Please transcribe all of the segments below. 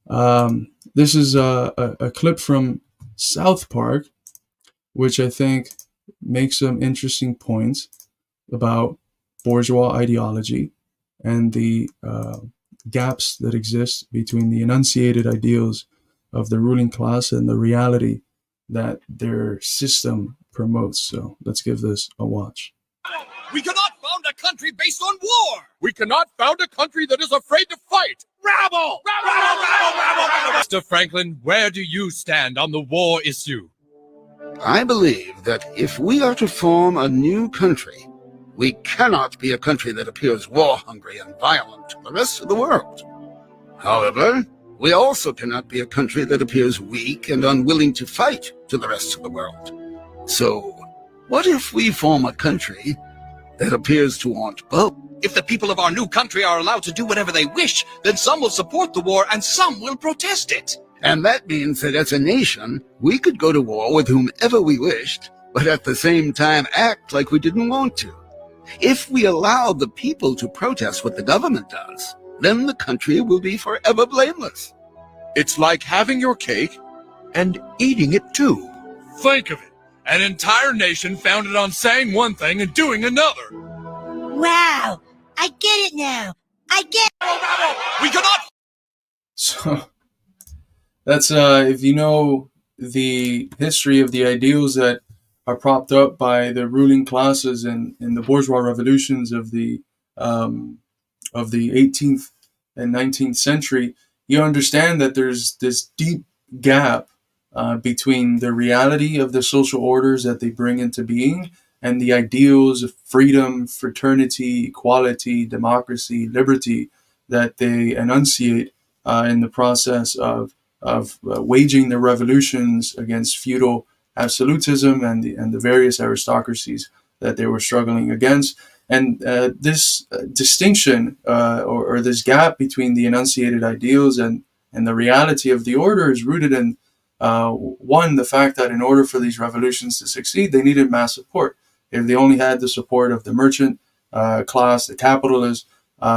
This is a clip from South Park, which I think makes some interesting points about bourgeois ideology and the gaps that exist between the enunciated ideals of the ruling class and the reality that their system promotes. So let's give this a watch. We cannot found a country based on war. We cannot found a country that is afraid to fight. Rabble! Rabble! Mr. Franklin, where do you stand on the war issue? I believe that if we are to form a new country, we cannot be a country that appears war-hungry and violent to the rest of the world. However, we also cannot be a country that appears weak and unwilling to fight to the rest of the world. So, what if we form a country that appears to want both? If the people of our new country are allowed to do whatever they wish, then some will support the war and some will protest it. And that means that as a nation, we could go to war with whomever we wished, but at the same time act like we didn't want to. If we allow the people to protest what the government does, then the country will be forever blameless. It's like having your cake and eating it too. Think of it. An entire nation founded on saying one thing and doing another. Wow, I get it now. I get it. We cannot. So that's if you know the history of the ideals that are propped up by the ruling classes in the bourgeois revolutions of the 18th and 19th century, you understand that there's this deep gap between the reality of the social orders that they bring into being and the ideals of freedom, fraternity, equality, democracy, liberty that they enunciate in the process of waging their revolutions against feudal absolutism and the various aristocracies that they were struggling against. And this distinction or this gap between the enunciated ideals and the reality of the order is rooted in one, the fact that in order for these revolutions to succeed, they needed mass support. If they only had the support of the merchant class, the capitalists,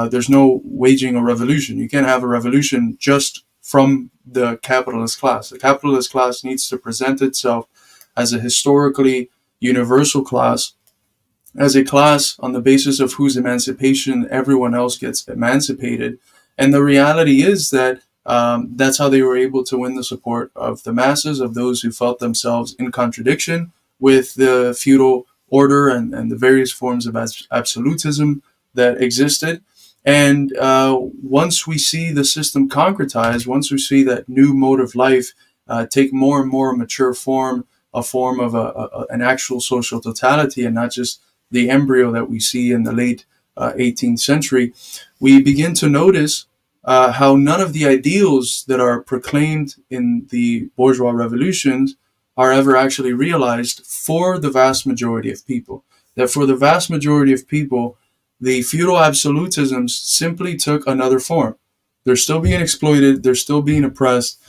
there's no waging a revolution. You can't have a revolution just from the capitalist class. The capitalist class needs to present itself as a historically universal class, as a class on the basis of whose emancipation everyone else gets emancipated. And the reality is that that's how they were able to win the support of the masses, of those who felt themselves in contradiction with the feudal order and the various forms of absolutism that existed. And once we see the system concretize, once we see that new mode of life take more and more mature form, a form of an actual social totality and not just the embryo that we see in the late 18th century, we begin to notice how none of the ideals that are proclaimed in the bourgeois revolutions are ever actually realized for the vast majority of people. That for the vast majority of people, the feudal absolutisms simply took another form. They're still being exploited, they're still being oppressed.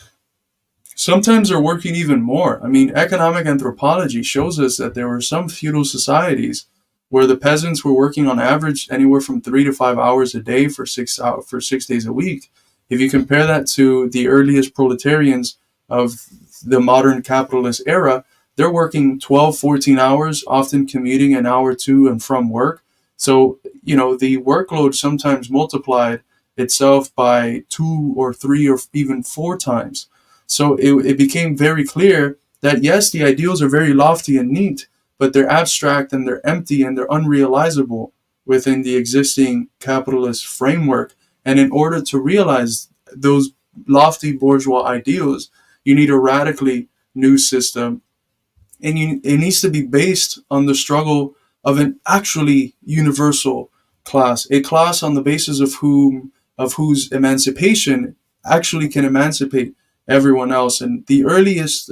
Sometimes they're working even more. I mean, economic anthropology shows us that there were some feudal societies where the peasants were working on average anywhere from 3 to 5 hours a day for 6 days a week. If you compare that to the earliest proletarians of the modern capitalist era, they're working 12, 14 hours, often commuting an hour to and from work. So, the workload sometimes multiplied itself by 2 or 3 or even 4 times. So it became very clear that, yes, the ideals are very lofty and neat, but they're abstract and they're empty and they're unrealizable within the existing capitalist framework. And in order to realize those lofty bourgeois ideals, you need a radically new system. And it needs to be based on the struggle of an actually universal class, a class on the basis of whose emancipation actually can emancipate everyone else. And the earliest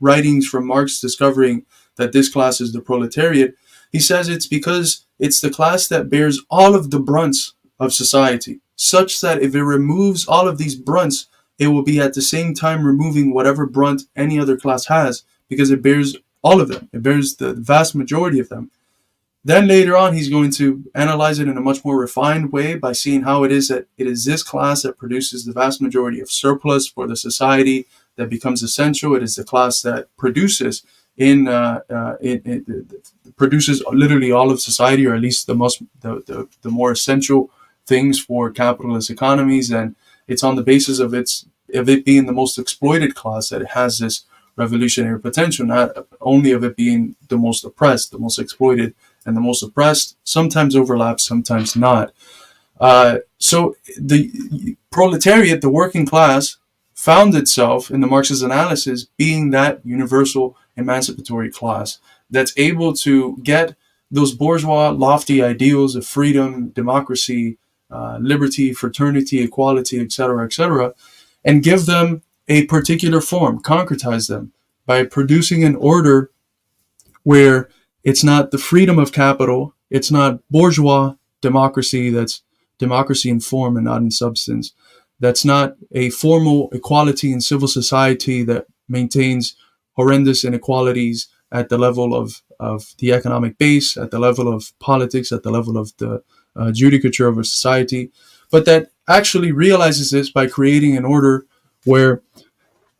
writings from Marx discovering that this class is the proletariat, he says it's because it's the class that bears all of the brunts of society, such that if it removes all of these brunts, it will be at the same time removing whatever brunt any other class has, because it bears all of them. It bears the vast majority of them. Then later on, he's going to analyze it in a much more refined way by seeing how it is that it is this class that produces the vast majority of surplus for the society that becomes essential. It is the class that produces produces literally all of society, or at least the more essential things for capitalist economies. And it's on the basis of it being the most exploited class that it has this revolutionary potential, not only of it being the most oppressed, the most exploited, and the most oppressed sometimes overlap, sometimes not. So the proletariat, the working class, found itself in the Marxist analysis being that universal emancipatory class that's able to get those bourgeois lofty ideals of freedom, democracy, liberty, fraternity, equality, etc., and give them a particular form, concretize them by producing an order where it's not the freedom of capital, it's not bourgeois democracy, that's democracy in form and not in substance. That's not a formal equality in civil society that maintains horrendous inequalities at the level of the economic base, at the level of politics, at the level of the judicature of a society, but that actually realizes this by creating an order where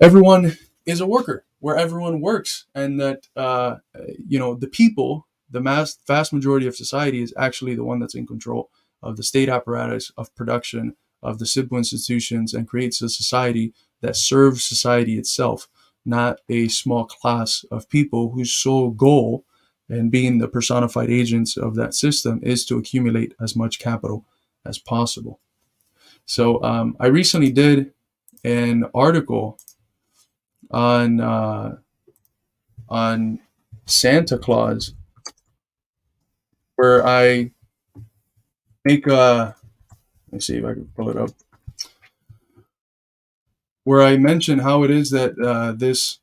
everyone is a worker, where everyone works, and that the people, the vast majority of society, is actually the one that's in control of the state apparatus, of production, of the civil institutions, and creates a society that serves society itself, not a small class of people whose sole goal, and being the personified agents of that system, is to accumulate as much capital as possible. So I recently did an article on Santa Claus, where I make let me see if I can pull it up, where I mention how it is that this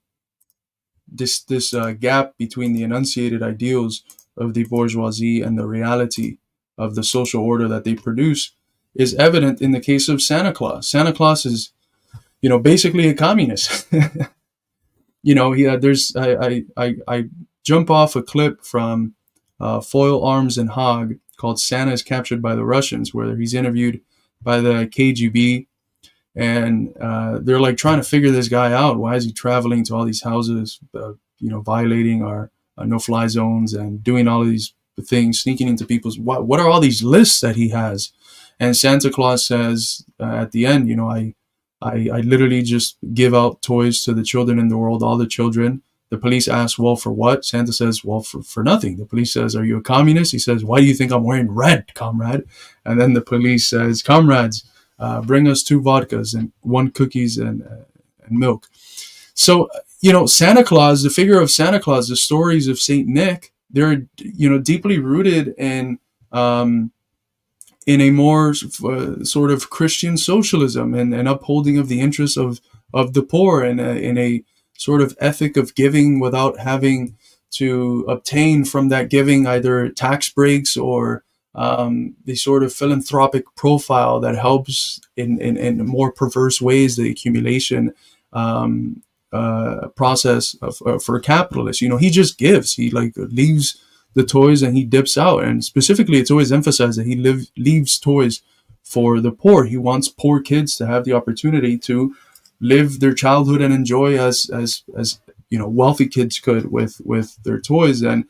gap between the enunciated ideals of the bourgeoisie and the reality of the social order that they produce is evident in the case of Santa Claus. Santa Claus is, basically a communist. There's I jump off a clip from Foil Arms and Hog called "Santa is Captured by the Russians," where he's interviewed by the KGB, and they're like trying to figure this guy out. Why is he traveling to all these houses, violating our no-fly zones and doing all of these things, sneaking into people's? What are all these lists that he has? And Santa Claus says at the end, I literally just give out toys to the children in the world, all the children. The police ask, well, for what? Santa says, well, for nothing. The police says, are you a communist? He says, why do you think I'm wearing red, comrade? And then the police says, comrades, bring us 2 vodkas and 1 cookies and milk. So, Santa Claus, the figure of Santa Claus, the stories of Saint Nick, they're, deeply rooted in a more sort of Christian socialism and upholding of the interests of the poor, and in a sort of ethic of giving without having to obtain from that giving either tax breaks or the sort of philanthropic profile that helps in more perverse ways the accumulation process for capitalists. He just gives. He leaves the toys and he dips out. And specifically, it's always emphasized that he leaves toys for the poor. He wants poor kids to have the opportunity to live their childhood and enjoy as wealthy kids could with their toys. And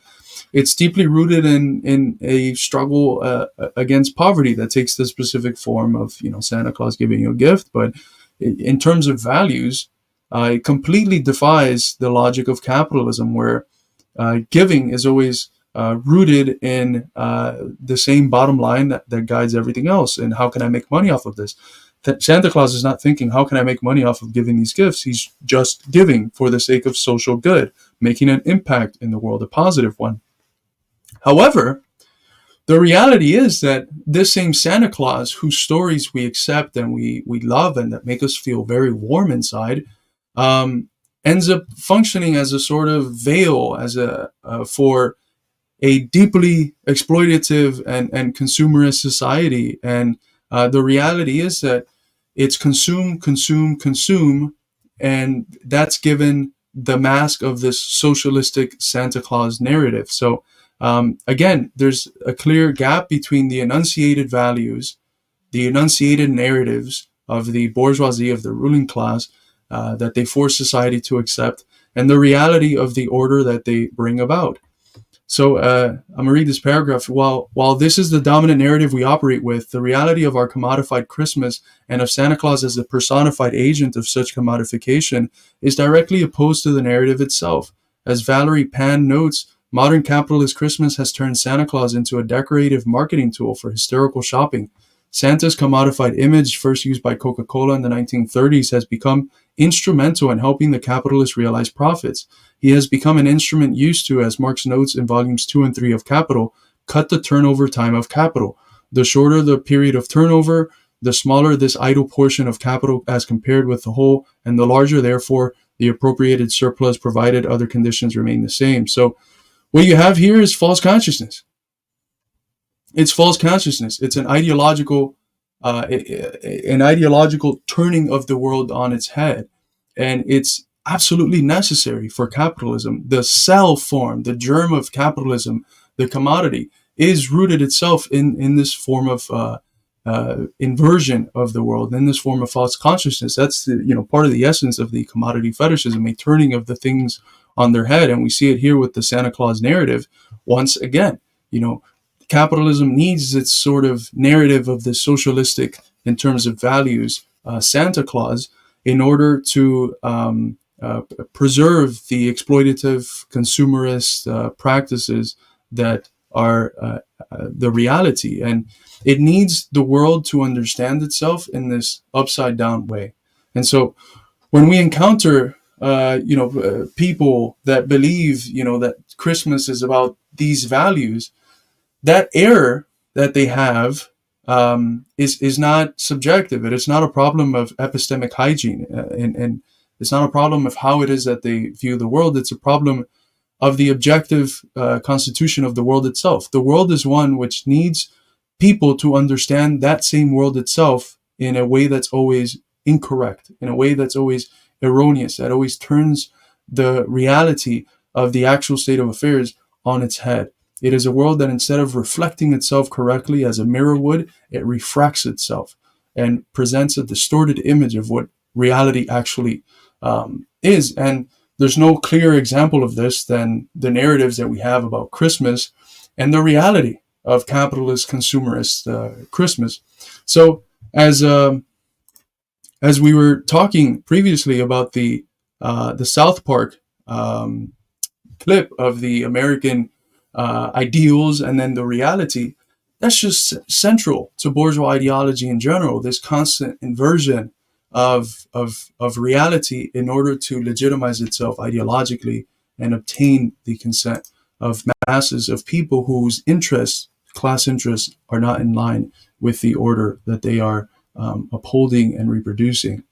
it's deeply rooted in a struggle against poverty that takes the specific form of Santa Claus giving you a gift. But in terms of values, it completely defies the logic of capitalism, where giving is always rooted in the same bottom line that guides everything else. And how can I make money off of this? Santa Claus is not thinking, how can I make money off of giving these gifts? He's just giving for the sake of social good, making an impact in the world, a positive one. However, the reality is that this same Santa Claus, whose stories we accept and we love and that make us feel very warm inside, ends up functioning as a sort of veil, as for a deeply exploitative and consumerist society. And the reality is that it's consume, consume, consume, and that's given the mask of this socialistic Santa Claus narrative. So Again, there's a clear gap between the enunciated values, the enunciated narratives of the bourgeoisie, of the ruling class, that they force society to accept, and the reality of the order that they bring about. So I'm going to read this paragraph. While this is the dominant narrative we operate with, the reality of our commodified Christmas and of Santa Claus as the personified agent of such commodification is directly opposed to the narrative itself. As Valerie Pan notes, modern capitalist Christmas has turned Santa Claus into a decorative marketing tool for hysterical shopping. Santa's commodified image, first used by Coca-Cola in the 1930s, has become instrumental in helping the capitalists realize profits. He has become an instrument used to, as Marx notes in volumes 2 and 3 of Capital, cut the turnover time of capital. The shorter the period of turnover, the smaller this idle portion of capital as compared with the whole, and the larger, therefore, the appropriated surplus, provided other conditions remain the same. So what you have here is false consciousness. It's false consciousness. It's an ideological turning of the world on its head. And it's absolutely necessary for capitalism. The cell form, the germ of capitalism, the commodity, is rooted itself in this form of inversion of the world, in this form of false consciousness. That's part of the essence of the commodity fetishism, a turning of the things on their head. And we see it here with the Santa Claus narrative. Once again, capitalism needs its sort of narrative of the socialistic, in terms of values, Santa Claus, in order to preserve the exploitative consumerist practices that are the reality. And it needs the world to understand itself in this upside down way. And so when we encounter people that believe that Christmas is about these values, that error that they have is not subjective. It is not a problem of epistemic hygiene, and it's not a problem of how it is that they view the world. It's a problem of the objective constitution of the world itself. The world is one which needs people to understand that same world itself in a way that's always incorrect, in a way that's always erroneous, that always turns the reality of the actual state of affairs on its head. It is a world that, instead of reflecting itself correctly as a mirror would, it refracts itself and presents a distorted image of what reality actually is. And there's no clearer example of this than the narratives that we have about Christmas and the reality of capitalist consumerist Christmas. So as we were talking previously about the South Park clip of the American ideals and then the reality, that's just central to bourgeois ideology in general, this constant inversion of reality in order to legitimize itself ideologically and obtain the consent of masses of people whose interests, class interests, are not in line with the order that they are upholding and reproducing.